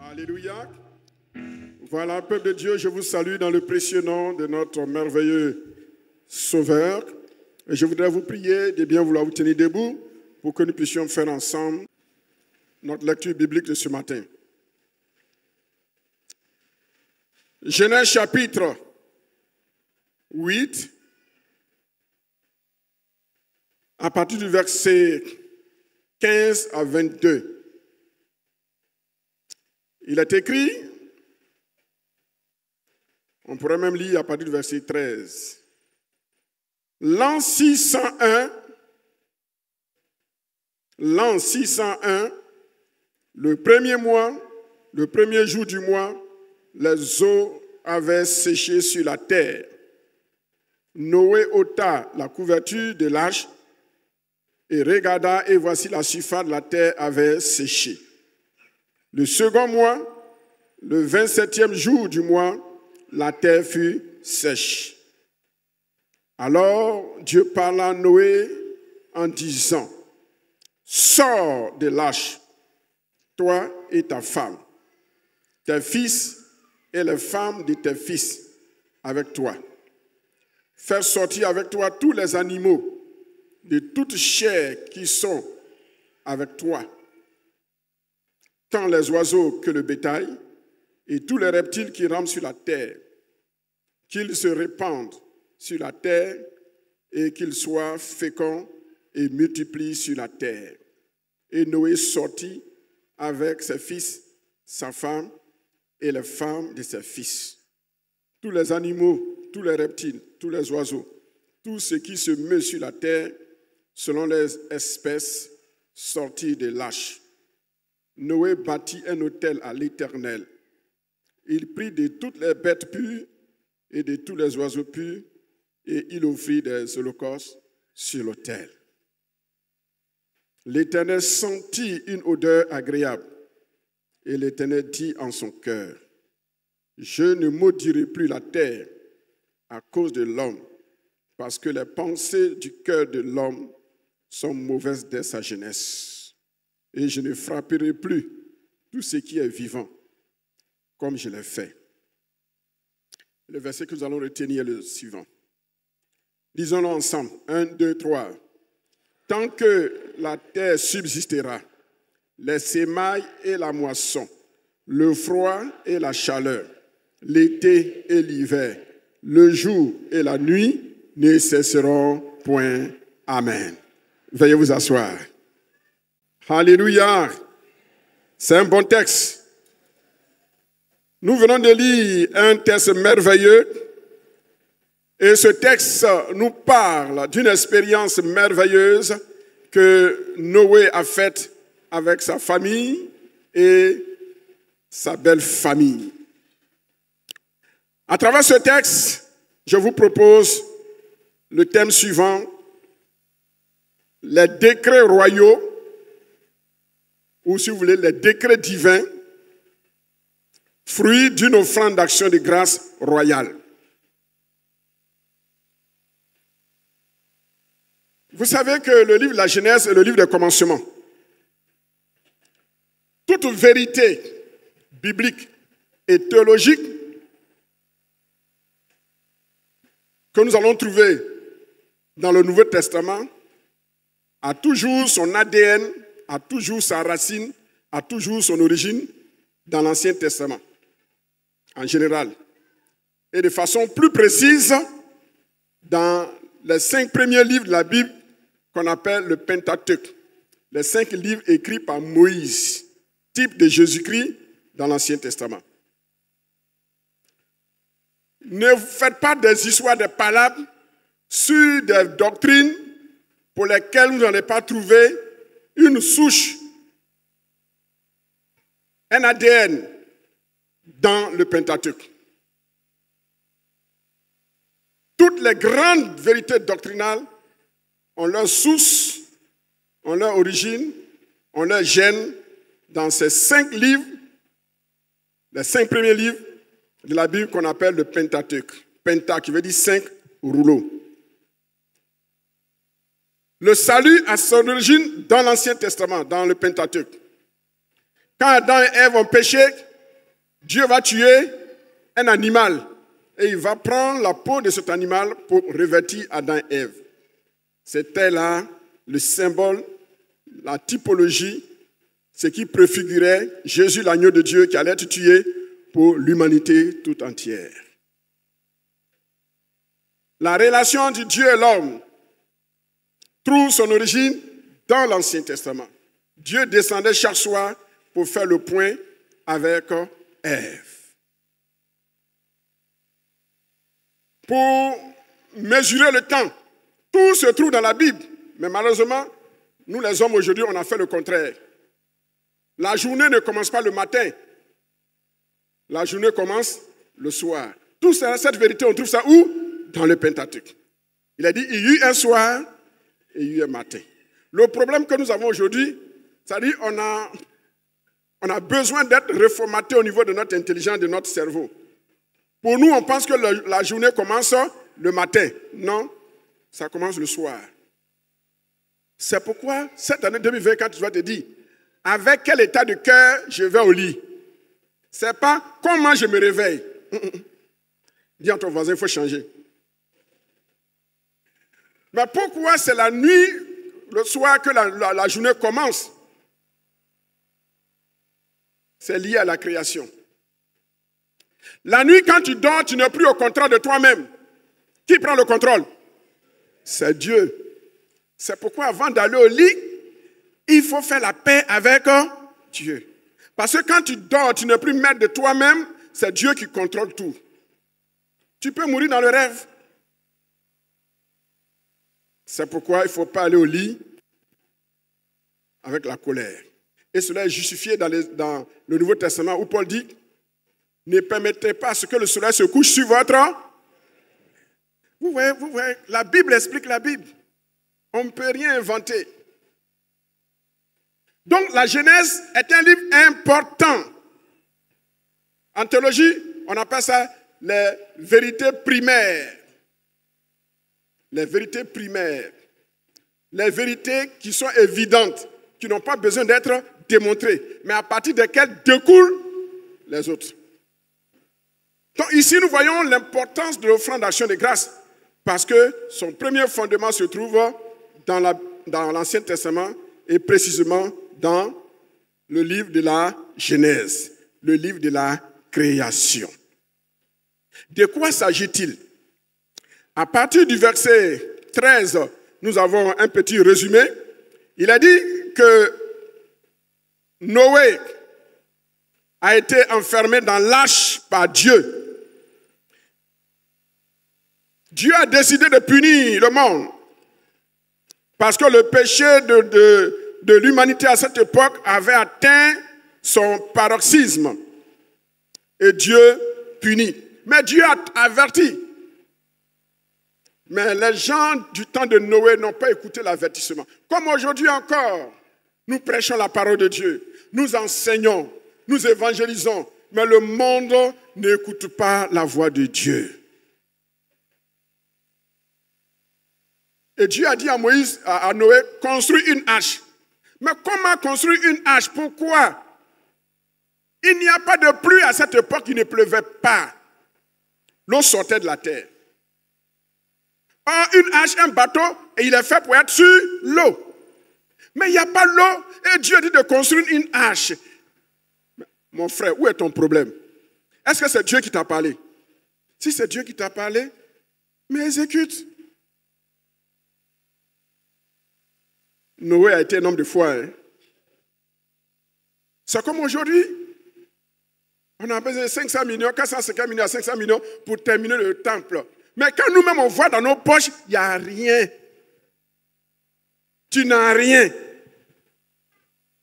Alléluia. Voilà, peuple de Dieu, je vous salue dans le précieux nom de notre merveilleux Sauveur. Et je voudrais vous prier de bien vouloir vous tenir debout pour que nous puissions faire ensemble notre lecture biblique de ce matin. Genèse chapitre 8, à partir du verset 15 à 22. Il est écrit, on pourrait même lire à partir du verset 13. L'an 601, le premier mois, le premier jour du mois, les eaux avaient séché sur la terre. Noé ôta la couverture de l'arche et regarda, et voici la surface de la terre avait séché. Le second mois, le 27e jour du mois, la terre fut sèche. Alors Dieu parla à Noé en disant, « Sors de l'arche, toi et ta femme, tes fils et les femmes de tes fils avec toi. Fais sortir avec toi tous les animaux de toute chair qui sont avec toi, tant les oiseaux que le bétail, et tous les reptiles qui rampent sur la terre, qu'ils se répandent sur la terre et qu'ils soient féconds et multiplient sur la terre. » Et Noé sortit avec ses fils, sa femme et les femmes de ses fils. Tous les animaux, tous les reptiles, tous les oiseaux, tout ce qui se meut sur la terre, selon les espèces, sortirent de l'arche. Noé bâtit un autel à l'Éternel. Il prit de toutes les bêtes pures et de tous les oiseaux purs, et il offrit des holocaustes sur l'autel. L'Éternel sentit une odeur agréable, et l'Éternel dit en son cœur, « Je ne maudirai plus la terre à cause de l'homme, parce que les pensées du cœur de l'homme sont mauvaises dès sa jeunesse. Et je ne frapperai plus tout ce qui est vivant, comme je l'ai fait. » Le verset que nous allons retenir est le suivant. Disons-le ensemble. 1, 2, 3. Tant que la terre subsistera, les semailles et la moisson, le froid et la chaleur, l'été et l'hiver, le jour et la nuit ne cesseront point. Amen. Veuillez vous asseoir. Alléluia. C'est un bon texte. Nous venons de lire un texte merveilleux et ce texte nous parle d'une expérience merveilleuse que Noé a faite avec sa famille et sa belle famille. À travers ce texte, je vous propose le thème suivant, les décrets royaux, ou si vous voulez, les décrets divins, fruits d'une offrande d'action de grâce royale. Vous savez que le livre de la Genèse est le livre des commencements. Toute vérité biblique et théologique que nous allons trouver dans le Nouveau Testament a toujours son ADN, a toujours sa racine, a toujours son origine dans l'Ancien Testament, en général. Et de façon plus précise, dans les 5 premiers livres de la Bible qu'on appelle le Pentateuque, les 5 livres écrits par Moïse, type de Jésus-Christ dans l'Ancien Testament. Ne faites pas des histoires de palabres sur des doctrines pour lesquelles vous n'allez pas trouver une souche, un ADN dans le Pentateuque. Toutes les grandes vérités doctrinales ont leur source, ont leur origine, ont leur gène dans ces 5 livres, les 5 premiers livres de la Bible qu'on appelle le Pentateuque. Penta qui veut dire 5 rouleaux. Le salut a son origine dans l'Ancien Testament, dans le Pentateuque. Quand Adam et Ève ont péché, Dieu va tuer un animal et il va prendre la peau de cet animal pour revêtir Adam et Ève. C'était là le symbole, la typologie, ce qui préfigurait Jésus, l'agneau de Dieu, qui allait être tué pour l'humanité tout entière. La relation entre Dieu et l'homme trouve son origine dans l'Ancien Testament. Dieu descendait chaque soir pour faire le point avec Ève. Pour mesurer le temps, tout se trouve dans la Bible. Mais malheureusement, nous les hommes aujourd'hui, on a fait le contraire. La journée ne commence pas le matin. La journée commence le soir. Toute cette vérité, on trouve ça où? Dans le Pentateuque. Il a dit, il y eut un soir et il y eut un matin. Le problème que nous avons aujourd'hui, c'est-à-dire on a besoin d'être reformaté au niveau de notre intelligence, de notre cerveau. Pour nous, on pense que la journée commence le matin. Non, ça commence le soir. C'est pourquoi, cette année 2024, tu vas te dire, avec quel état de cœur je vais au lit. Ce n'est pas comment je me réveille. Dis à ton voisin, il faut changer. Mais pourquoi c'est la nuit, le soir, que la journée commence? C'est lié à la création. La nuit, quand tu dors, tu n'es plus au contrôle de toi-même. Qui prend le contrôle? C'est Dieu. C'est pourquoi avant d'aller au lit, il faut faire la paix avec Dieu. Parce que quand tu dors, tu n'es plus maître de toi-même, c'est Dieu qui contrôle tout. Tu peux mourir dans le rêve. C'est pourquoi il ne faut pas aller au lit avec la colère. Et cela est justifié dans le Nouveau Testament où Paul dit, ne permettez pas à ce que le soleil se couche sur votre... Vous voyez, la Bible explique la Bible. On ne peut rien inventer. Donc la Genèse est un livre important. En théologie, on appelle ça les vérités primaires. Les vérités primaires. Les vérités qui sont évidentes, qui n'ont pas besoin d'être démontrées, mais à partir desquelles découlent les autres. Donc ici, nous voyons l'importance de l'offrande d'action de grâce, parce que son premier fondement se trouve dans l'Ancien Testament et précisément dans le livre de la Genèse, le livre de la création. De quoi s'agit-il? À partir du verset 13, nous avons un petit résumé. Il a dit que Noé a été enfermé dans l'arche par Dieu. Dieu a décidé de punir le monde parce que le péché de l'humanité à cette époque avait atteint son paroxysme. Et Dieu punit. Mais Dieu a averti. Mais les gens du temps de Noé n'ont pas écouté l'avertissement. Comme aujourd'hui encore, nous prêchons la parole de Dieu. Nous enseignons, nous évangélisons. Mais le monde n'écoute pas la voix de Dieu. Et Dieu a dit à Moïse, à Noé, construis une arche. Mais comment construire une arche? Pourquoi? Il n'y a pas de pluie à cette époque, il ne pleuvait pas. L'eau sortait de la terre. Or, une arche, un bateau, et il est fait pour être sur l'eau. Mais il n'y a pas l'eau, et Dieu dit de construire une arche. Mon frère, où est ton problème? Est-ce que c'est Dieu qui t'a parlé? Si c'est Dieu qui t'a parlé, mais exécute. Noé a été un homme de foi. Hein? C'est comme aujourd'hui. On a besoin de 500 millions, 450 millions à 500 millions pour terminer le temple. Mais quand nous-mêmes on voit dans nos poches, il n'y a rien. Tu n'as rien.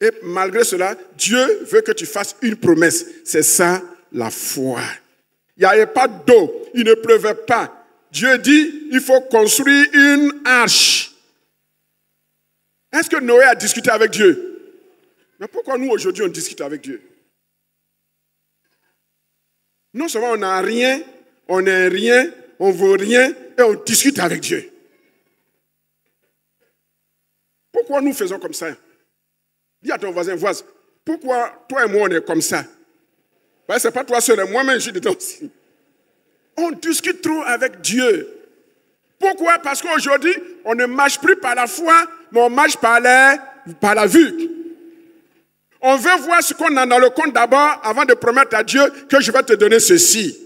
Et malgré cela, Dieu veut que tu fasses une promesse. C'est ça la foi. Il n'y avait pas d'eau, il ne pleuvait pas. Dieu dit, il faut construire une arche. Est-ce que Noé a discuté avec Dieu? Mais pourquoi nous aujourd'hui on discute avec Dieu? Non seulement on n'a rien, on n'est rien, on ne vaut rien et on discute avec Dieu. Pourquoi nous faisons comme ça? Dis à ton voisin, pourquoi toi et moi on est comme ça? Ouais, c'est pas toi seul, moi-même je suis dedans aussi. On discute trop avec Dieu. Pourquoi? Parce qu'aujourd'hui, on ne marche plus par la foi, mais on marche par la vue. On veut voir ce qu'on a dans le compte d'abord avant de promettre à Dieu que je vais te donner ceci.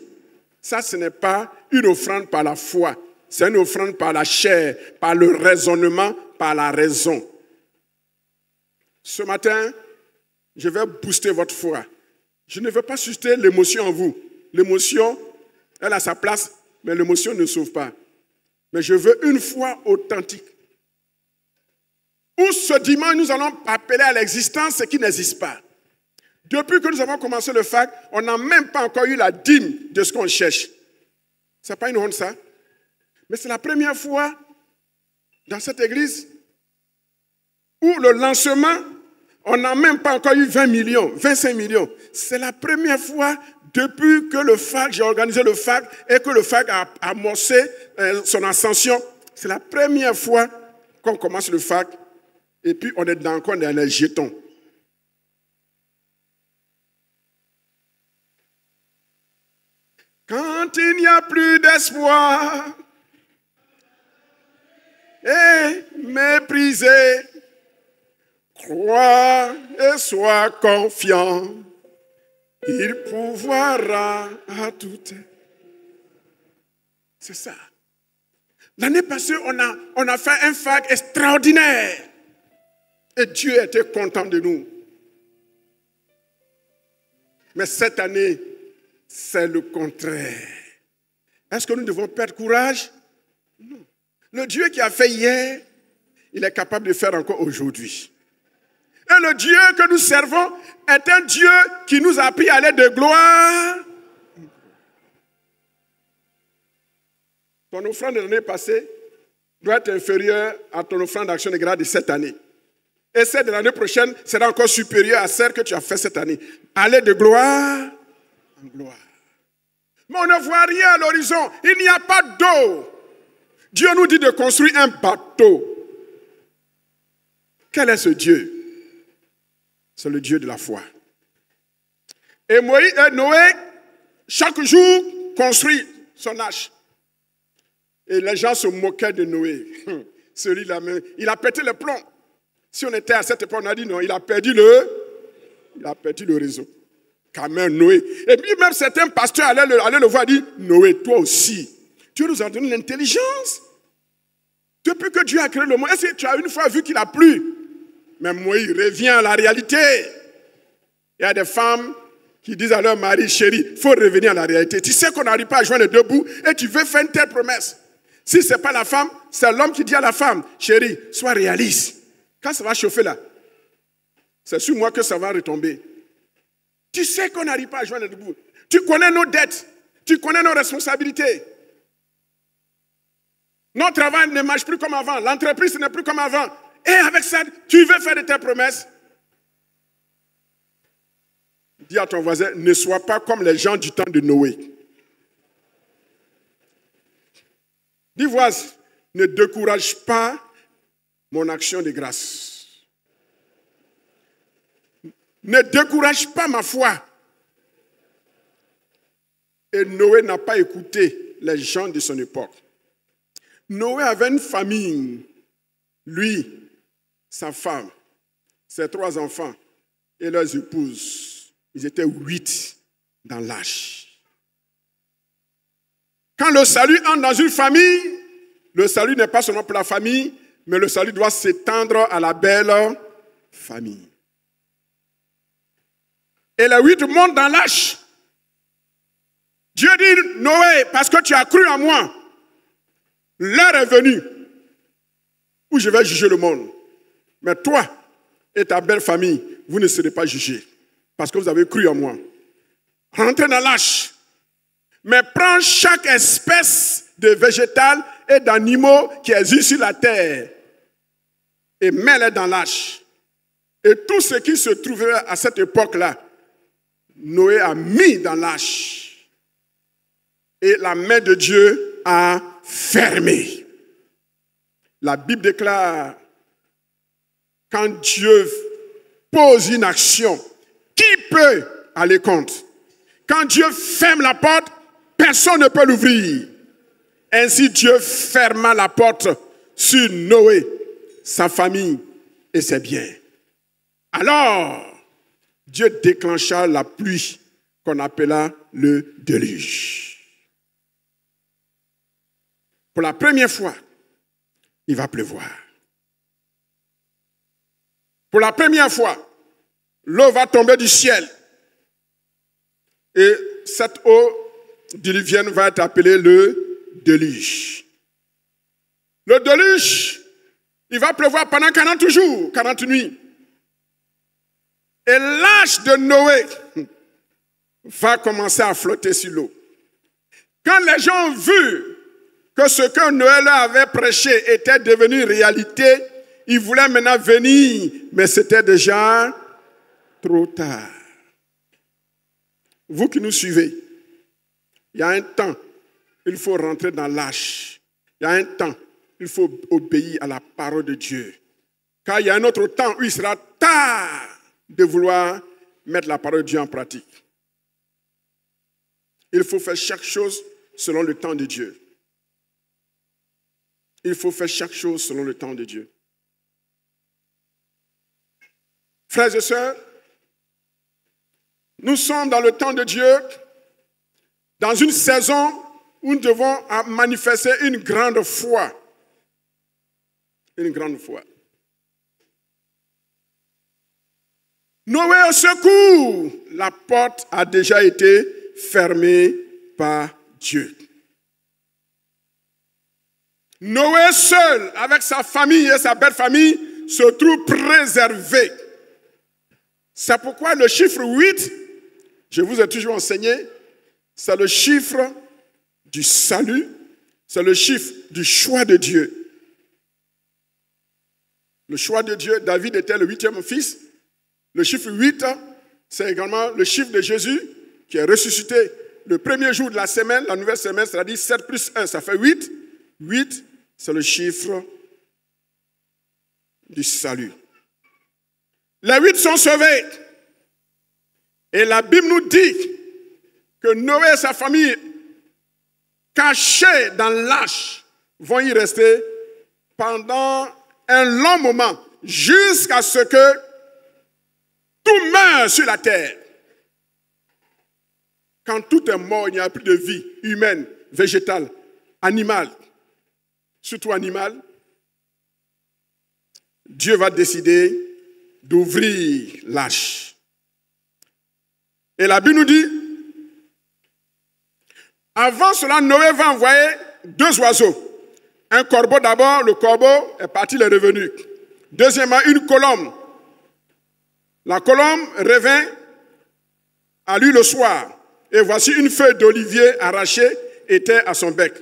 Ça, ce n'est pas une offrande par la foi. C'est une offrande par la chair, par le raisonnement, par la raison. Ce matin, je vais booster votre foi. Je ne veux pas susciter l'émotion en vous. L'émotion, elle a sa place, mais l'émotion ne sauve pas. Mais je veux une foi authentique. Où ce dimanche, nous allons appeler à l'existence ce qui n'existe pas. Depuis que nous avons commencé le FAC, on n'a même pas encore eu la dîme de ce qu'on cherche. Ce n'est pas une honte, ça. Mais c'est la première fois dans cette église où le lancement, on n'a même pas encore eu 20 millions, 25 millions. C'est la première fois depuis que le FAC, j'ai organisé le FAC et que le FAC a amorcé son ascension. C'est la première fois qu'on commence le FAC et puis on est encore dans les jetons. Quand il n'y a plus d'espoir et méprisé, crois et sois confiant, il pourvoira à tout. C'est ça. L'année passée, on a fait un FAC extraordinaire. Et Dieu était content de nous. Mais cette année, c'est le contraire. Est-ce que nous devons perdre courage? Non. Le Dieu qui a fait hier, il est capable de faire encore aujourd'hui. Et le Dieu que nous servons est un Dieu qui nous a appris à aller de gloire. Ton offrande de l'année passée doit être inférieure à ton offrande d'action de grâce de cette année. Et celle de l'année prochaine sera encore supérieure à celle que tu as faite cette année. Aller de gloire en gloire. Mais on ne voit rien à l'horizon. Il n'y a pas d'eau. Dieu nous dit de construire un bateau. Quel est ce Dieu? C'est le Dieu de la foi. Et Noé, chaque jour, construit son arche. Et les gens se moquaient de Noé. Celui-là, il a pété le plomb. Si on était à cette époque, on a dit non, il a perdu le réseau. Quand même, Noé. Et puis même certains pasteurs allaient le voir et dire, Noé, toi aussi. Dieu nous a donné l'intelligence. Depuis que Dieu a créé le monde, est-ce que tu as une fois vu qu'il a plu? Mais Moïse revient à la réalité. Il y a des femmes qui disent à leur mari, chérie, il faut revenir à la réalité. Tu sais qu'on n'arrive pas à joindre les deux bouts et tu veux faire une telle promesse. Si ce n'est pas la femme, c'est l'homme qui dit à la femme, chérie, sois réaliste. Quand ça va chauffer là, c'est sur moi que ça va retomber. Tu sais qu'on n'arrive pas à joindre les deux bouts. Tu connais nos dettes, tu connais nos responsabilités. Notre travail ne marche plus comme avant, l'entreprise n'est plus comme avant. Et avec ça, tu veux faire de tes promesses. Dis à ton voisin, ne sois pas comme les gens du temps de Noé. Dis voisin, ne décourage pas mon action de grâce. Ne décourage pas ma foi. Et Noé n'a pas écouté les gens de son époque. Noé avait une famille. Lui, sa femme, ses 3 enfants et leurs épouses. Ils étaient 8 dans l'arche. Quand le salut entre dans une famille, le salut n'est pas seulement pour la famille, mais le salut doit s'étendre à la belle famille. Et les 8 montent dans l'arche. Dieu dit, Noé, parce que tu as cru en moi, l'heure est venue où je vais juger le monde. Mais toi et ta belle famille, vous ne serez pas jugés parce que vous avez cru en moi. Rentrez dans l'arche. Mais prends chaque espèce de végétal et d'animaux qui existent sur la terre et mets-les dans l'arche. Et tout ce qui se trouvait à cette époque-là, Noé a mis dans l'arche. Et la main de Dieu a fermé. La Bible déclare, quand Dieu pose une action, qui peut aller contre? Quand Dieu ferme la porte, personne ne peut l'ouvrir. Ainsi Dieu ferma la porte sur Noé, sa famille et ses biens. Alors, Dieu déclencha la pluie qu'on appela le déluge. Pour la première fois, il va pleuvoir. Pour la première fois, l'eau va tomber du ciel. Et cette eau diluvienne va être appelée le déluge. Le déluge, il va pleuvoir pendant 40 jours, 40 nuits. Et l'arche de Noé va commencer à flotter sur l'eau. Quand les gens ont vu que ce que Noé leur avait prêché était devenu réalité, ils voulaient maintenant venir, mais c'était déjà trop tard. Vous qui nous suivez, il y a un temps, il faut rentrer dans l'arche. Il y a un temps, il faut obéir à la parole de Dieu. Car il y a un autre temps où il sera tard de vouloir mettre la parole de Dieu en pratique. Il faut faire chaque chose selon le temps de Dieu. Il faut faire chaque chose selon le temps de Dieu. Frères et sœurs, nous sommes dans le temps de Dieu, dans une saison où nous devons manifester une grande foi. Une grande foi. Noé au secours, la porte a déjà été fermée par Dieu. Noé seul, avec sa famille et sa belle famille, se trouve préservé. C'est pourquoi le chiffre 8, je vous ai toujours enseigné, c'est le chiffre du salut, c'est le chiffre du choix de Dieu. Le choix de Dieu, David était le 8e fils. Le chiffre 8, c'est également le chiffre de Jésus qui est ressuscité le premier jour de la semaine, la nouvelle semaine, c'est-à-dire 7 plus 1, ça fait 8. 8, c'est le chiffre du salut. Les 8 sont sauvés. Et la Bible nous dit que Noé et sa famille, cachés dans l'arche, vont y rester pendant un long moment, jusqu'à ce que tout meure sur la terre. Quand tout est mort, il n'y a plus de vie humaine, végétale, animale, surtout animale, Dieu va décider d'ouvrir l'arche. Et la Bible nous dit, avant cela, Noé va envoyer 2 oiseaux. Un corbeau d'abord, le corbeau est parti, il est revenu. Deuxièmement, une colombe. La colombe revint à lui le soir. Et voici une feuille d'olivier arrachée était à son bec.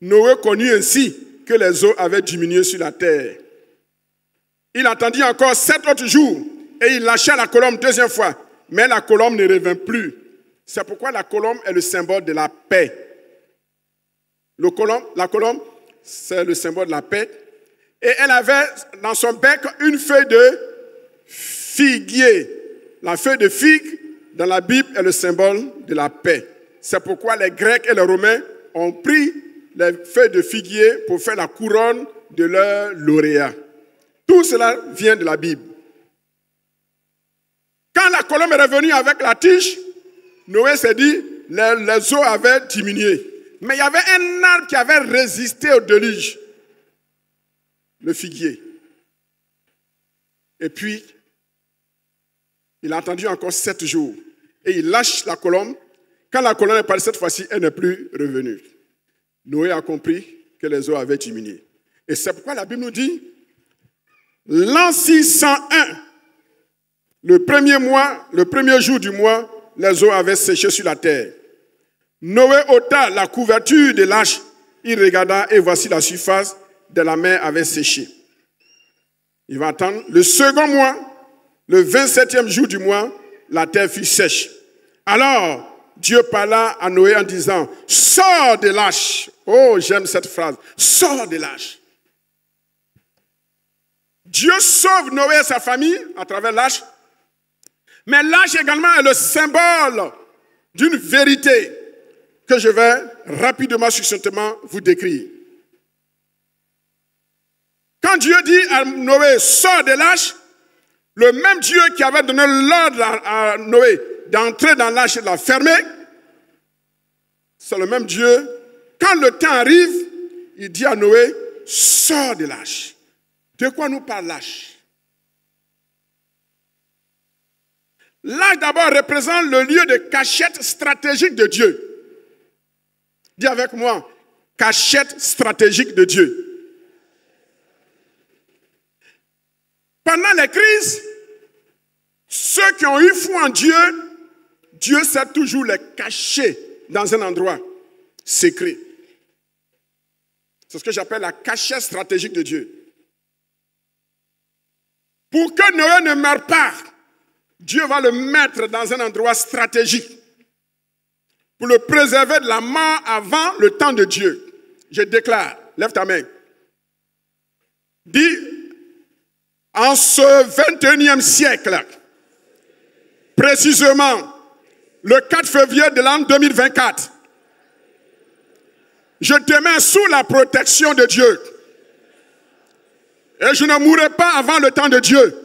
Noé connut ainsi que les eaux avaient diminué sur la terre. Il attendit encore 7 autres jours et il lâcha la colombe 2e fois. Mais la colombe ne revint plus. C'est pourquoi la colombe est le symbole de la paix. La colombe, c'est le symbole de la paix. Et elle avait dans son bec une feuille de figuier. La feuille de figue, dans la Bible, est le symbole de la paix. C'est pourquoi les Grecs et les Romains ont pris les feuilles de figuier pour faire la couronne de leur lauréat. Tout cela vient de la Bible. Quand la colombe est revenue avec la tige, Noé s'est dit, les eaux avaient diminué. Mais il y avait un arbre qui avait résisté au déluge, le figuier. Et puis, il a attendu encore 7 jours. Et il lâche la colombe. Quand la colombe est partie cette fois-ci, elle n'est plus revenue. Noé a compris que les eaux avaient diminué. Et c'est pourquoi la Bible nous dit, l'an 601, le premier jour du mois, les eaux avaient séché sur la terre. Noé ôta la couverture de l'arche, il regarda et voici la surface de la mer avait séché. Il va attendre le second mois, le 27e jour du mois, la terre fut sèche. Alors, Dieu parla à Noé en disant, sors de l'arche. Oh, j'aime cette phrase. Sors de l'arche. Dieu sauve Noé et sa famille à travers l'arche. Mais l'arche également est le symbole d'une vérité que je vais rapidement, succinctement vous décrire. Quand Dieu dit à Noé, sors de l'arche, le même Dieu qui avait donné l'ordre à Noé d'entrer dans l'arche et de la fermer, c'est le même Dieu. Quand le temps arrive, il dit à Noé, sors de l'arche. De quoi nous parle l'arche? L'arche d'abord représente le lieu de cachette stratégique de Dieu. Dis avec moi, cachette stratégique de Dieu. Pendant les crises, ceux qui ont eu foi en Dieu, Dieu sait toujours les cacher dans un endroit secret. C'est ce que j'appelle la cachette stratégique de Dieu. Pour que Noé ne meure pas, Dieu va le mettre dans un endroit stratégique pour le préserver de la mort avant le temps de Dieu. Je déclare, lève ta main. Dis, en ce 21e siècle, précisément le 4 février de l'an 2024, je te mets sous la protection de Dieu. Et je ne mourrai pas avant le temps de Dieu.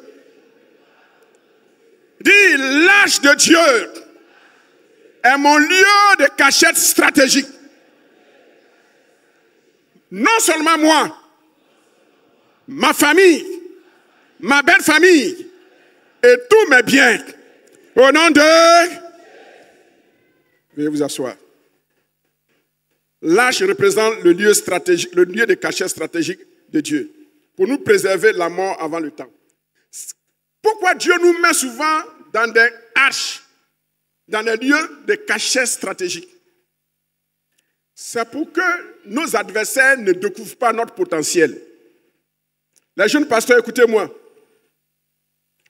Dis, l'arche de Dieu est mon lieu de cachette stratégique. Non seulement moi, ma famille, ma belle famille et tous mes biens. Au nom de... Veuillez vous asseoir. L'arche représente le lieu stratégique, le lieu de cachette stratégique de Dieu, pour nous préserver de la mort avant le temps. Pourquoi Dieu nous met souvent dans des arches, dans des lieux de cachette stratégique? C'est pour que nos adversaires ne découvrent pas notre potentiel. Les jeunes pasteurs, écoutez-moi.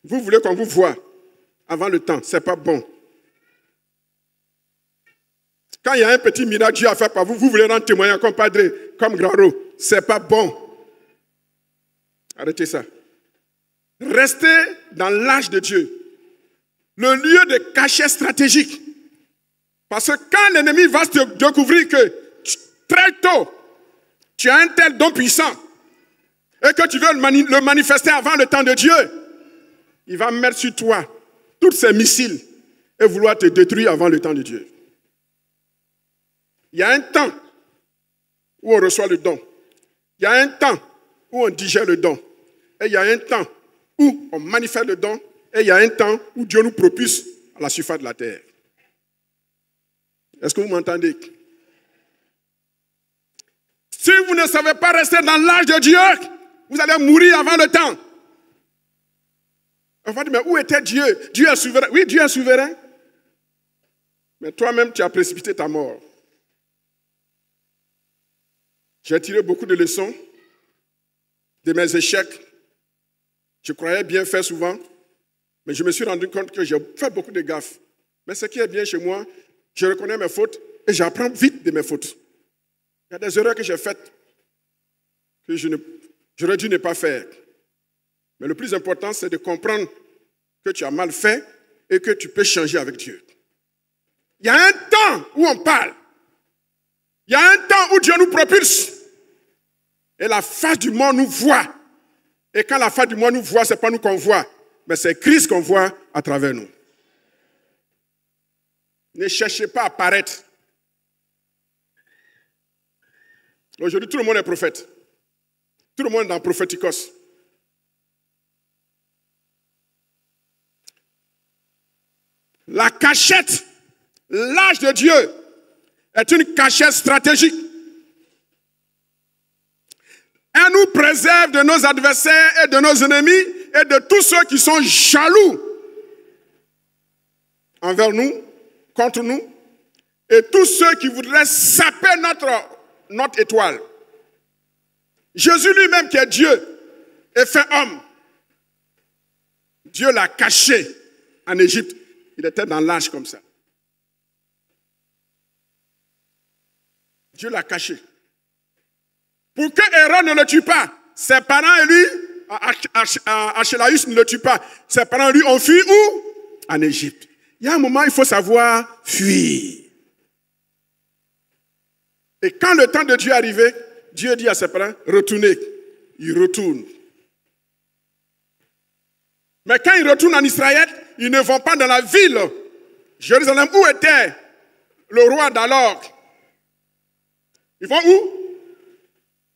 Vous voulez qu'on vous voie avant le temps, ce n'est pas bon. Quand il y a un petit miracle Dieu a fait par vous, vous voulez rendre témoignage comme Padre, comme Grand-Ro, ce n'est pas bon. Arrêtez ça. Restez dans l'arche de Dieu, le lieu de cachet stratégique. Parce que quand l'ennemi va te découvrir que très tôt, tu as un tel don puissant et que tu veux le manifester avant le temps de Dieu, il va mettre sur toi tous ses missiles et vouloir te détruire avant le temps de Dieu. Il y a un temps où on reçoit le don. Il y a un temps où on digère le don. Et il y a un temps où on manifeste le don. Et il y a un temps où Dieu nous propulse à la surface de la terre. Est-ce que vous m'entendez? Si vous ne savez pas rester dans l'âge de Dieu, vous allez mourir avant le temps. On va dire, mais où était Dieu? Dieu est souverain. Oui, Dieu est souverain. Mais toi-même, tu as précipité ta mort. J'ai tiré beaucoup de leçons de mes échecs. Je croyais bien faire souvent, mais je me suis rendu compte que j'ai fait beaucoup de gaffes. Mais ce qui est bien chez moi, je reconnais mes fautes et j'apprends vite de mes fautes. Il y a des erreurs que j'ai faites que j'aurais dû ne pas faire. Mais le plus important, c'est de comprendre que tu as mal fait et que tu peux changer avec Dieu. Il y a un temps où on parle. Il y a un temps où Dieu nous propulse. Et la face du monde nous voit. Et quand la face du monde nous voit, ce n'est pas nous qu'on voit, mais c'est Christ qu'on voit à travers nous. Ne cherchez pas à paraître. Aujourd'hui, tout le monde est prophète. Tout le monde est dans prophétikos. La cachette, l'âge de Dieu, est une cachette stratégique. Elle nous préserve de nos adversaires et de nos ennemis et de tous ceux qui sont jaloux envers nous, contre nous, et tous ceux qui voudraient saper notre étoile. Jésus lui-même qui est Dieu est fait homme. Dieu l'a caché en Égypte. Il était dans l'arche comme ça. Dieu l'a caché. Pour que Aaron ne le tue pas, ses parents et lui, Archélaïs ne le tue pas, ses parents lui ont fui où? En Égypte. Il y a un moment, il faut savoir fuir. Et quand le temps de Dieu est arrivé, Dieu dit à ses parents, retournez. Ils retournent. Mais quand ils retournent en Israël, ils ne vont pas dans la ville, Jérusalem, où était le roi d'alors. Ils vont où?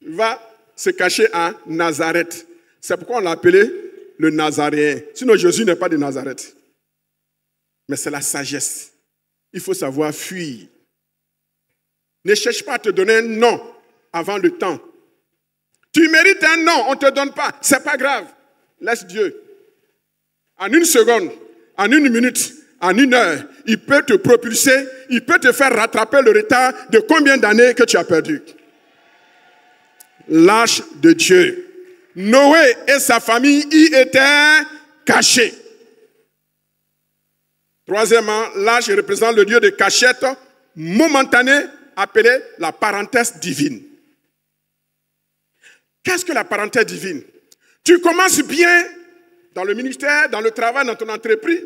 Il va se cacher à Nazareth. C'est pourquoi on l'a appelé le Nazaréen. Sinon, Jésus n'est pas de Nazareth. Mais c'est la sagesse. Il faut savoir fuir. Ne cherche pas à te donner un nom avant le temps. Tu mérites un nom, on ne te donne pas. Ce n'est pas grave. Laisse Dieu. En une seconde, en une minute, en une heure, il peut te propulser, il peut te faire rattraper le retard de combien d'années que tu as perdu. L'Arche de Dieu. Noé et sa famille y étaient cachés. Troisièmement, l'arche représente le lieu de cachette momentanée appelé la parenthèse divine. Qu'est-ce que la parenthèse divine? Tu commences bien dans le ministère, dans le travail, dans ton entreprise,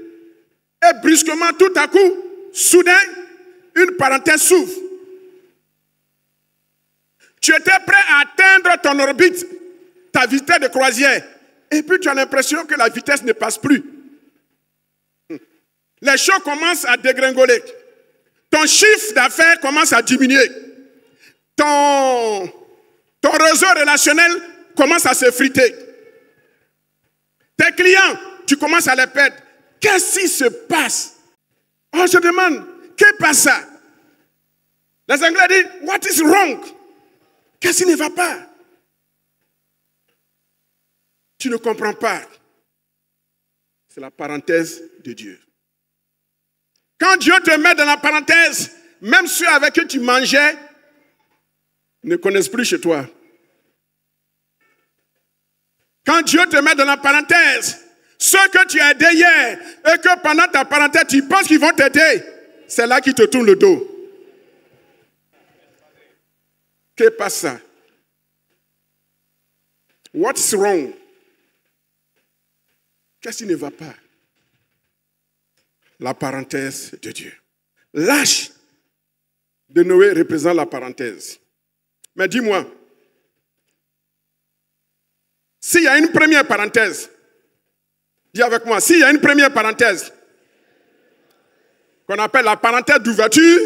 et brusquement, tout à coup, soudain, une parenthèse s'ouvre. Tu étais prêt à atteindre ton orbite, ta vitesse de croisière, et puis tu as l'impression que la vitesse ne passe plus. Les choses commencent à dégringoler. Ton chiffre d'affaires commence à diminuer. Ton réseau relationnel commence à s'effriter. Tes clients, tu commences à les perdre. Qu'est-ce qui se passe? Oh, je demande, qu'est-ce qui passe ça? Les Anglais disent, what is wrong? Qu'est-ce qui ne va pas? Tu ne comprends pas. C'est la parenthèse de Dieu. Quand Dieu te met dans la parenthèse, même ceux avec qui tu mangeais ne connaissent plus chez toi. Quand Dieu te met dans la parenthèse, ceux que tu as aidés hier et que pendant ta parenthèse, tu penses qu'ils vont t'aider, c'est là qu'ils te tournent le dos. Qu'est-ce qui passe ça? What's wrong? Qu'est-ce qui ne va pas? La parenthèse de Dieu. L'arche de Noé représente la parenthèse. Mais dis-moi, s'il y a une première parenthèse, dis avec moi, s'il y a une première parenthèse, qu'on appelle la parenthèse d'ouverture,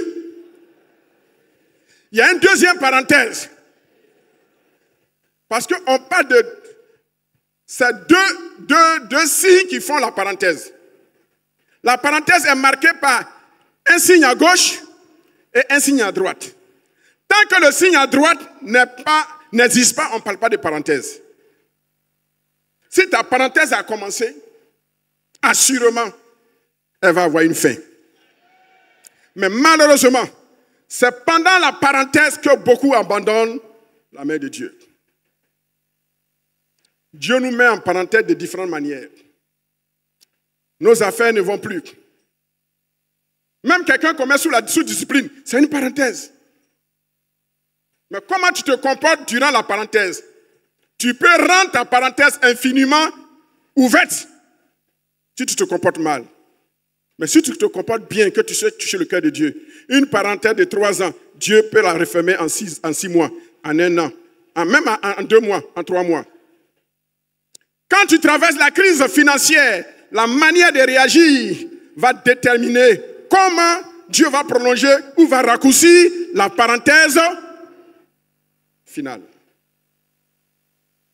il y a une deuxième parenthèse. Parce qu'on parle de ces deux signes qui font la parenthèse. La parenthèse est marquée par un signe à gauche et un signe à droite. Tant que le signe à droite n'existe pas, on ne parle pas de parenthèse. Si ta parenthèse a commencé, assurément, elle va avoir une fin. Mais malheureusement, c'est pendant la parenthèse que beaucoup abandonnent la main de Dieu. Dieu nous met en parenthèse de différentes manières. Nos affaires ne vont plus. Même quelqu'un qu'on met sous discipline, c'est une parenthèse. Mais comment tu te comportes durant la parenthèse? Tu peux rendre ta parenthèse infiniment ouverte si tu te comportes mal. Mais si tu te comportes bien, que tu sais toucher le cœur de Dieu, une parenthèse de 3 ans, Dieu peut la refermer en 6 mois, en 1 an, même en 2 mois, en 3 mois. Quand tu traverses la crise financière, la manière de réagir va déterminer comment Dieu va prolonger ou va raccourcir la parenthèse finale.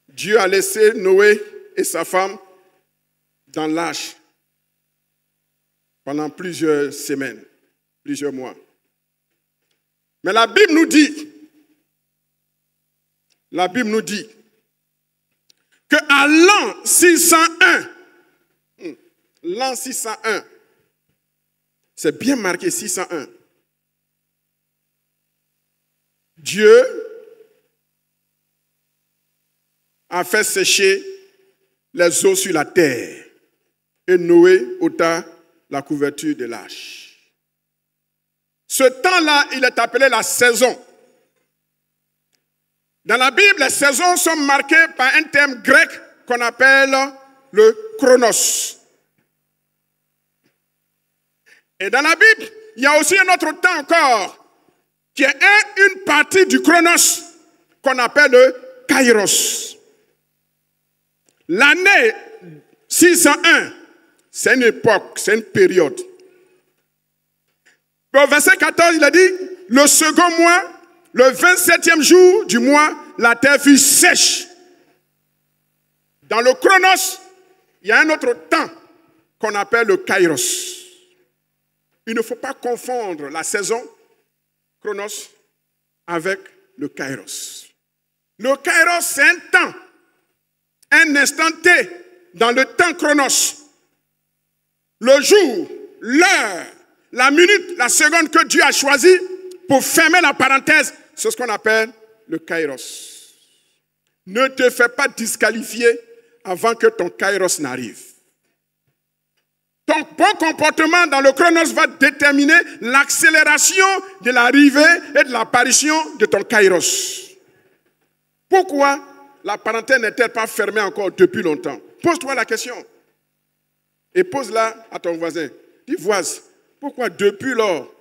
Dieu a laissé Noé et sa femme dans l'arche pendant plusieurs semaines, plusieurs mois. Mais la Bible nous dit qu'à l'an 601, c'est bien marqué 601, Dieu a fait sécher les eaux sur la terre et Noé ôta la couverture de l'arche. Ce temps-là, il est appelé la saison. Dans la Bible, les saisons sont marquées par un terme grec qu'on appelle le chronos. Et dans la Bible, il y a aussi un autre temps encore, qui est une partie du chronos, qu'on appelle le kairos. L'année 601, c'est une époque, c'est une période. Au verset 14, il a dit, le second mois, le 27e jour du mois, la terre fut sèche. Dans le chronos, il y a un autre temps qu'on appelle le kairos. Il ne faut pas confondre la saison chronos avec le kairos. Le kairos, c'est un temps, un instant T dans le temps chronos. Le jour, l'heure, la minute, la seconde que Dieu a choisi pour fermer la parenthèse, c'est ce qu'on appelle le kairos. Ne te fais pas disqualifier avant que ton kairos n'arrive. Ton bon comportement dans le chronos va déterminer l'accélération de l'arrivée et de l'apparition de ton kairos. Pourquoi la parenthèse n'est-elle pas fermée encore depuis longtemps? Pose-toi la question. Et pose-la à ton voisin. Dis, voisin, pourquoi depuis lors,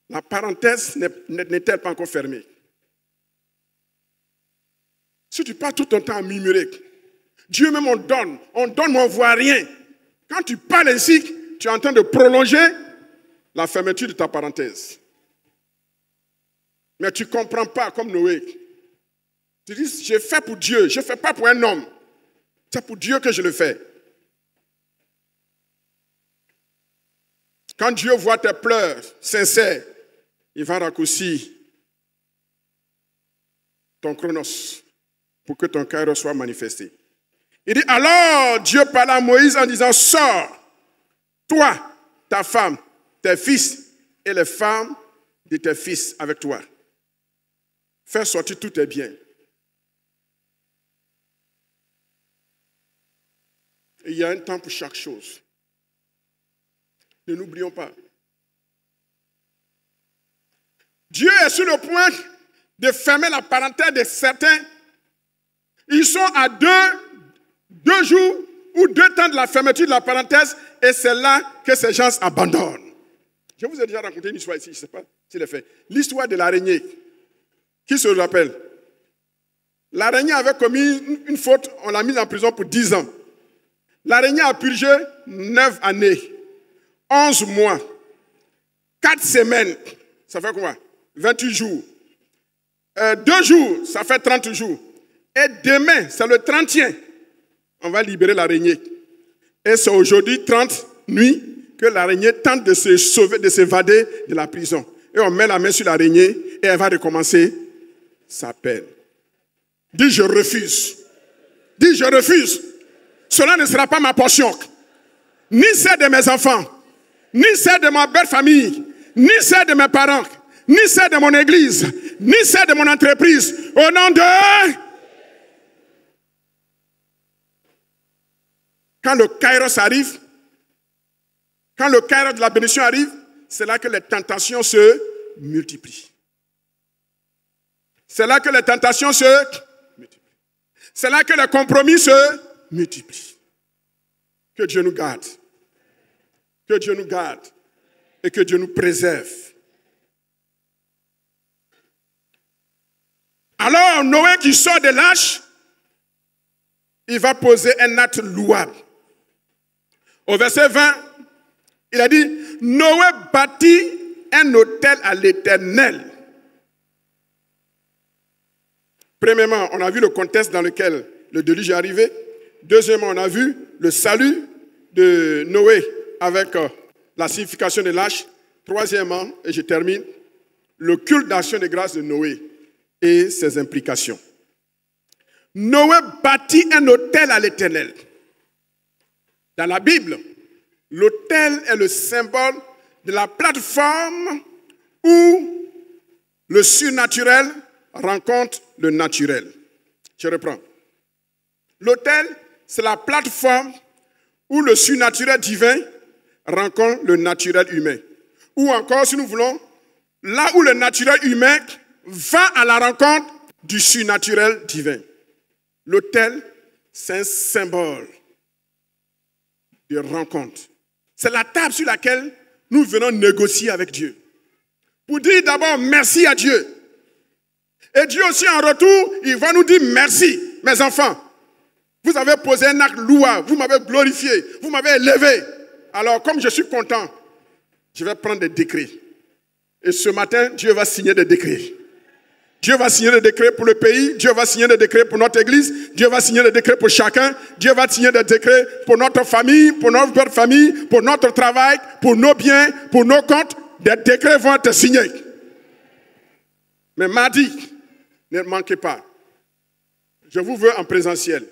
la parenthèse n'est-elle pas encore fermée? Si tu passes tout ton temps à murmurer, Dieu même on donne, mais on ne voit rien. Quand tu parles ainsi, tu es en train de prolonger la fermeture de ta parenthèse. Mais tu ne comprends pas comme Noé. Tu dis, je fais pour Dieu, je ne fais pas pour un homme. C'est pour Dieu que je le fais. Quand Dieu voit tes pleurs sincères, il va raccourcir ton chronos pour que ton kairos soit manifesté. Il dit, alors Dieu parla à Moïse en disant, sors, toi, ta femme, tes fils et les femmes de tes fils avec toi. Fais sortir tous tes biens. Et il y a un temps pour chaque chose. Ne l'oublions pas. Dieu est sur le point de fermer la parenthèse de certains. Ils sont à deux jours ou 2 temps de la fermeture de la parenthèse et c'est là que ces gens abandonnent. Je vous ai déjà raconté une histoire ici, je ne sais pas s'il est fait. L'histoire de l'araignée. Qui se rappelle? L'araignée avait commis une faute, on l'a mise en prison pour 10 ans. L'araignée a purgé 9 années, 11 mois, 4 semaines, ça fait quoi? 28 jours. 2 jours, ça fait 30 jours. Et demain, c'est le 30e. On va libérer l'araignée. Et c'est aujourd'hui, 30 nuits, que l'araignée tente de se sauver, de s'évader de la prison. Et on met la main sur l'araignée et elle va recommencer sa peine. Dis, je refuse. Dis, je refuse. Cela ne sera pas ma portion. Ni celle de mes enfants, ni celle de ma belle famille, ni celle de mes parents, ni celle de mon église, ni celle de mon entreprise. Au nom de... Quand le kairos arrive, quand le kairos de la bénédiction arrive, c'est là que les tentations se multiplient. C'est là que les tentations se multiplient. C'est là que les compromis se multiplient. Que Dieu nous garde. Que Dieu nous garde. Et que Dieu nous préserve. Alors, Noé qui sort de l'arche, il va poser un acte louable. Au verset 20, il a dit, Noé bâtit un autel à l'Éternel. Premièrement, on a vu le contexte dans lequel le déluge est arrivé. Deuxièmement, on a vu le salut de Noé avec la signification de l'arche. Troisièmement, et je termine, le culte d'action de grâce de Noé et ses implications. Noé bâtit un autel à l'Éternel. Dans la Bible, l'autel est le symbole de la plateforme où le surnaturel rencontre le naturel. Je reprends. L'autel, c'est la plateforme où le surnaturel divin rencontre le naturel humain. Ou encore, si nous voulons, là où le naturel humain va à la rencontre du surnaturel divin. L'autel, c'est un symbole de rencontre. C'est la table sur laquelle nous venons négocier avec Dieu. Pour dire d'abord merci à Dieu. Et Dieu aussi en retour, il va nous dire merci, mes enfants. Vous avez posé un acte louable, vous m'avez glorifié, vous m'avez élevé. Alors comme je suis content, je vais prendre des décrets. Et ce matin, Dieu va signer des décrets. Dieu va signer des décrets pour le pays, Dieu va signer des décrets pour notre église, Dieu va signer des décrets pour chacun, Dieu va signer des décrets pour notre famille, pour notre famille, pour notre travail, pour nos biens, pour nos comptes. Des décrets vont être signés. Mais mardi, ne manquez pas. Je vous veux en présentiel.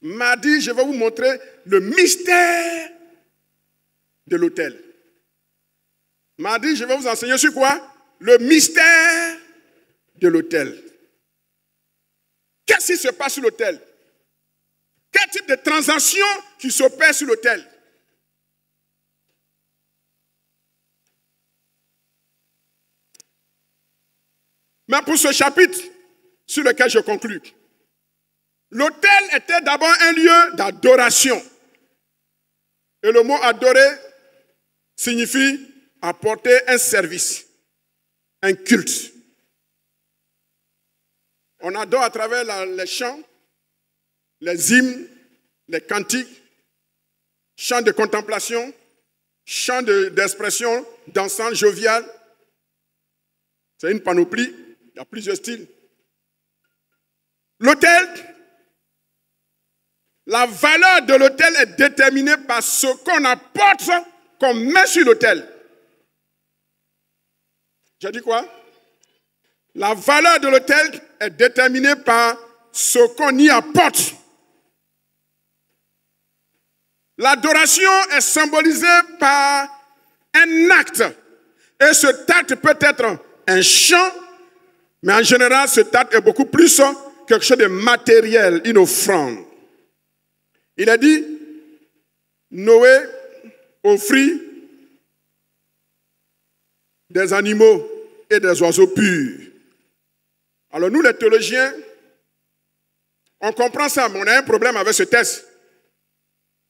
Mardi, je vais vous montrer le mystère de l'autel. Mardi, je vais vous enseigner sur quoi? Le mystère de l'autel. Qu'est-ce qui se passe sur l'autel? Quel type de transaction qui s'opère sur l'autel? Mais pour ce chapitre sur lequel je conclus, l'autel était d'abord un lieu d'adoration. Et le mot adorer signifie apporter un service, un culte. On adore à travers les chants, les hymnes, les cantiques, chants de contemplation, chants d'expression, dansant, jovial. C'est une panoplie, il y a plusieurs styles. L'autel, la valeur de l'autel est déterminée par ce qu'on apporte, qu'on met sur l'autel. J'ai dit quoi? La valeur de l'autel est déterminée par ce qu'on y apporte. L'adoration est symbolisée par un acte. Et cet acte peut être un chant, mais en général, cet acte est beaucoup plus quelque chose de matériel, une offrande. Il a dit, Noé offrit des animaux et des oiseaux purs. Alors nous, les théologiens, on comprend ça, mais on a un problème avec ce texte.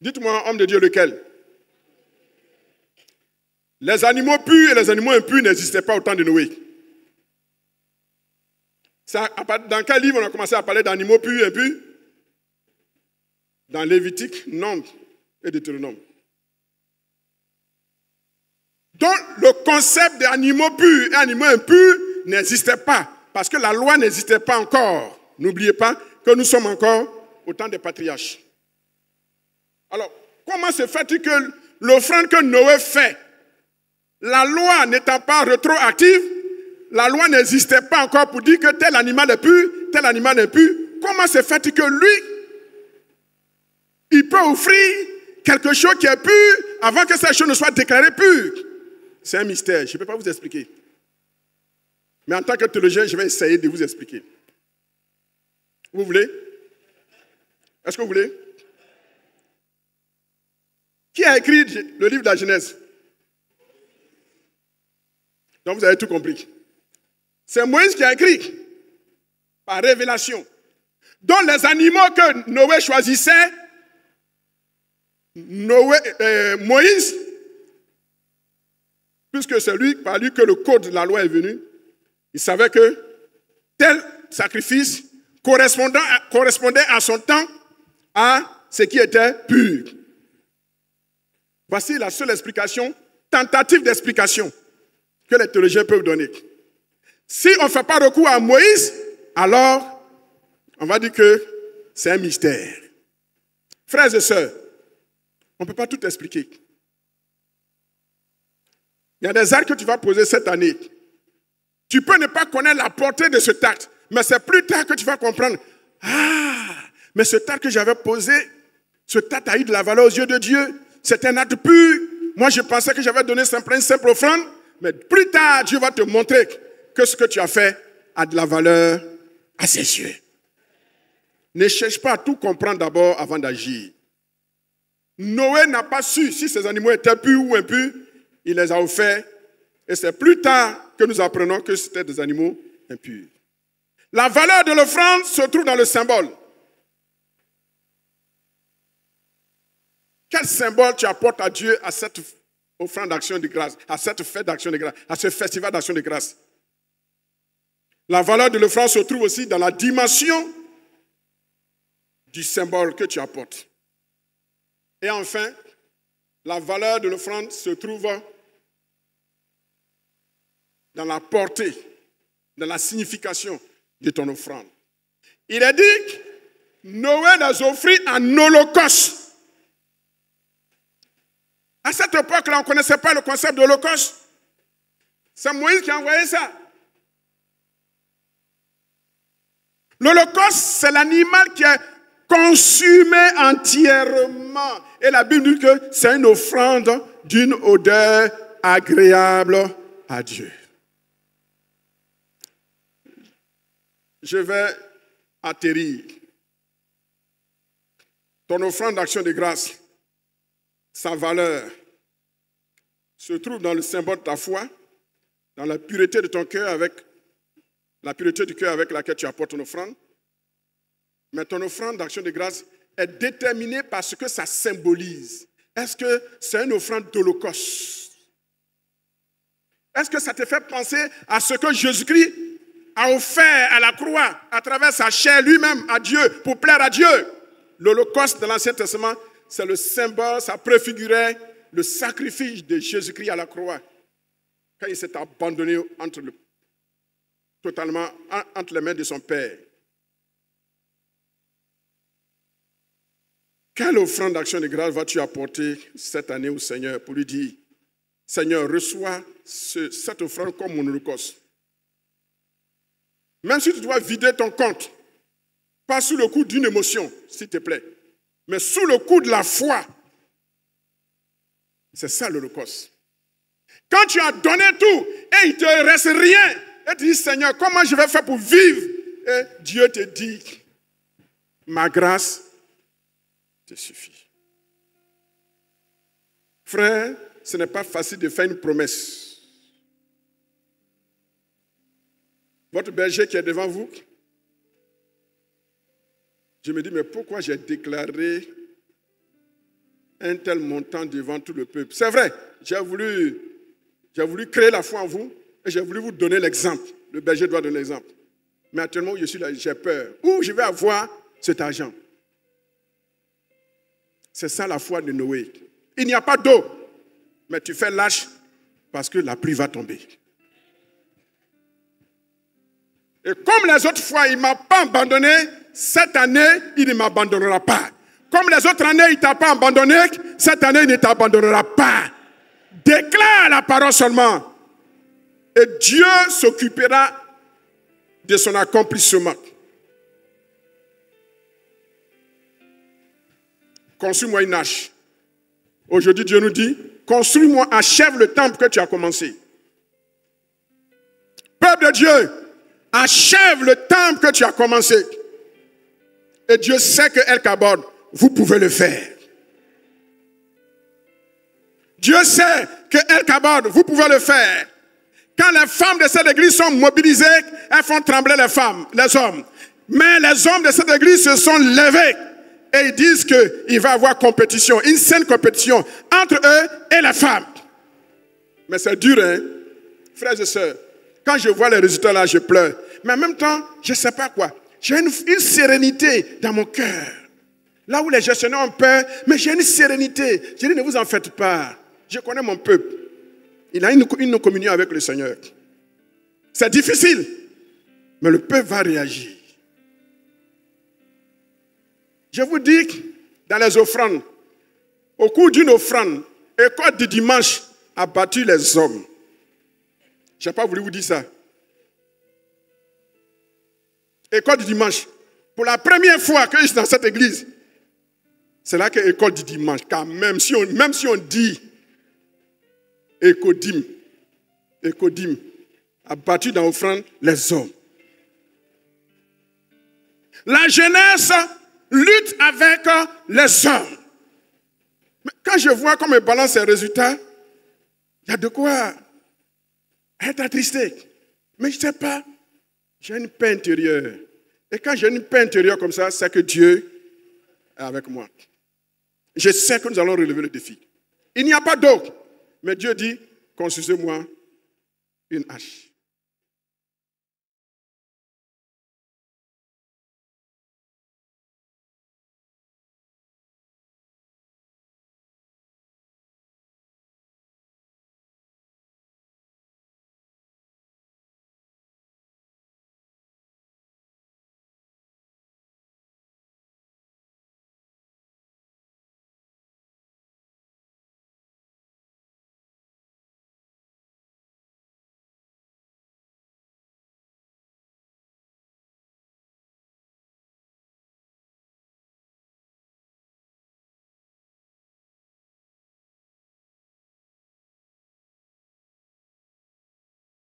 Dites-moi, homme de Dieu, lequel? Les animaux purs et les animaux impurs n'existaient pas au temps de Noé. Dans quel livre on a commencé à parler d'animaux purs et impurs? Dans Lévitique, Nombre et Deutéronome. Donc, le concept d'animaux purs et animaux impurs n'existait pas, parce que la loi n'existait pas encore. N'oubliez pas que nous sommes encore au temps des patriarches. Alors, comment se fait-il que l'offrande que Noé fait, la loi n'étant pas rétroactive, la loi n'existait pas encore pour dire que tel animal est pur, tel animal est pur, comment se fait-il que lui, il peut offrir quelque chose qui est pur avant que cette chose ne soit déclarée pure? C'est un mystère, je ne peux pas vous expliquer. Mais en tant que théologien, je vais essayer de vous expliquer. Vous voulez? Est-ce que vous voulez? Qui a écrit le livre de la Genèse? Donc vous avez tout compris. C'est Moïse qui a écrit, par révélation. Donc les animaux que Noé choisissait, Moïse, puisque c'est lui, par lui que le code de la loi est venu, il savait que tel sacrifice correspondait à son temps, à ce qui était pur. Voici la seule explication, tentative d'explication, que les théologiens peuvent donner. Si on ne fait pas recours à Moïse, alors on va dire que c'est un mystère. Frères et sœurs, on ne peut pas tout expliquer. Il y a des actes que tu vas poser cette année. Tu peux ne pas connaître la portée de cet acte, mais c'est plus tard que tu vas comprendre. Ah, mais cet acte que j'avais posé, cet acte a eu de la valeur aux yeux de Dieu. C'est un acte pur. Moi, je pensais que j'avais donné une simple offrande, mais plus tard, Dieu va te montrer que ce que tu as fait a de la valeur à ses yeux. Ne cherche pas à tout comprendre d'abord avant d'agir. Noé n'a pas su si ces animaux étaient purs ou impurs. Il les a offerts. Et c'est plus tard que nous apprenons que c'était des animaux impurs. La valeur de l'offrande se trouve dans le symbole. Quel symbole tu apportes à Dieu à cette offrande d'action de grâce, à cette fête d'action de grâce, à ce festival d'action de grâce. La valeur de l'offrande se trouve aussi dans la dimension du symbole que tu apportes. Et enfin, la valeur de l'offrande se trouve dans la portée, dans la signification de ton offrande. Il est dit, Noé les offrit en holocauste. À cette époque-là, on ne connaissait pas le concept de l'holocauste. C'est Moïse qui a envoyé ça. L'holocauste, c'est l'animal qui est consumé entièrement. Et la Bible dit que c'est une offrande d'une odeur agréable à Dieu. Je vais atterrir. Ton offrande d'action de grâce, sa valeur, se trouve dans le symbole de ta foi, dans la pureté de ton cœur, avec la pureté du cœur avec laquelle tu apportes ton offrande. Mais ton offrande d'action de grâce est déterminée par ce que ça symbolise. Est-ce que c'est une offrande d'holocauste? Est-ce que ça te fait penser à ce que Jésus-Christ a offert à la croix, à travers sa chair lui-même à Dieu, pour plaire à Dieu? L'holocauste de l'Ancien Testament, c'est le symbole, ça préfigurait le sacrifice de Jésus-Christ à la croix. Quand il s'est abandonné totalement entre les mains de son Père. Quelle offrande d'action de grâce vas-tu apporter cette année au Seigneur pour lui dire, Seigneur, reçois cette offrande comme mon holocauste. Même si tu dois vider ton compte, pas sous le coup d'une émotion, s'il te plaît, mais sous le coup de la foi. C'est ça l'holocauste. Quand tu as donné tout et il ne te reste rien, et tu dis, Seigneur, comment je vais faire pour vivre? Et Dieu te dit, ma grâce te suffit. Frère, ce n'est pas facile de faire une promesse. Votre berger qui est devant vous, je me dis, mais pourquoi j'ai déclaré un tel montant devant tout le peuple? C'est vrai, j'ai voulu créer la foi en vous et j'ai voulu vous donner l'exemple. Le berger doit donner l'exemple. Mais actuellement où je suis là, j'ai peur. Où je vais avoir cet argent? C'est ça la foi de Noé. Il n'y a pas d'eau, mais tu fais lâche parce que la pluie va tomber. Et comme les autres fois, il ne m'a pas abandonné, cette année, il ne m'abandonnera pas. Comme les autres années, il ne t'a pas abandonné, cette année, il ne t'abandonnera pas. Déclare la parole seulement. Et Dieu s'occupera de son accomplissement. Construis-moi une arche. Aujourd'hui, Dieu nous dit, construis-moi, achève le temple que tu as commencé. Peuple de Dieu, achève le temple que tu as commencé. Et Dieu sait que El Kabod, vous pouvez le faire. Dieu sait que El Kabod, vous pouvez le faire. Quand les femmes de cette église sont mobilisées, elles font trembler les femmes, les hommes. Mais les hommes de cette église se sont levés et ils disent qu'il va y avoir compétition, une saine compétition entre eux et les femmes. Mais c'est dur, hein, frères et sœurs. Quand je vois les résultats là, je pleure. Mais en même temps, je ne sais pas quoi. J'ai une sérénité dans mon cœur. Là où les gestionnaires ont peur, mais j'ai une sérénité. Je dis, ne vous en faites pas. Je connais mon peuple. Il a une communion avec le Seigneur. C'est difficile, mais le peuple va réagir. Je vous dis, dans les offrandes, au cours d'une offrande, École du dimanche a battu les hommes. Je n'ai pas voulu vous dire ça. École du dimanche. Pour la première fois que je suis dans cette église, c'est là que l'école du dimanche, car même si on dit Écodim a battu dans l'offrande les hommes. La jeunesse lutte avec les hommes. Mais quand je vois comment ils balancent ces résultats, il y a de quoi être attristé. Mais je ne sais pas, j'ai une paix intérieure. Et quand j'ai une paix intérieure comme ça, c'est que Dieu est avec moi. Je sais que nous allons relever le défi. Il n'y a pas d'eau, Mais Dieu dit, construisez-moi une hache.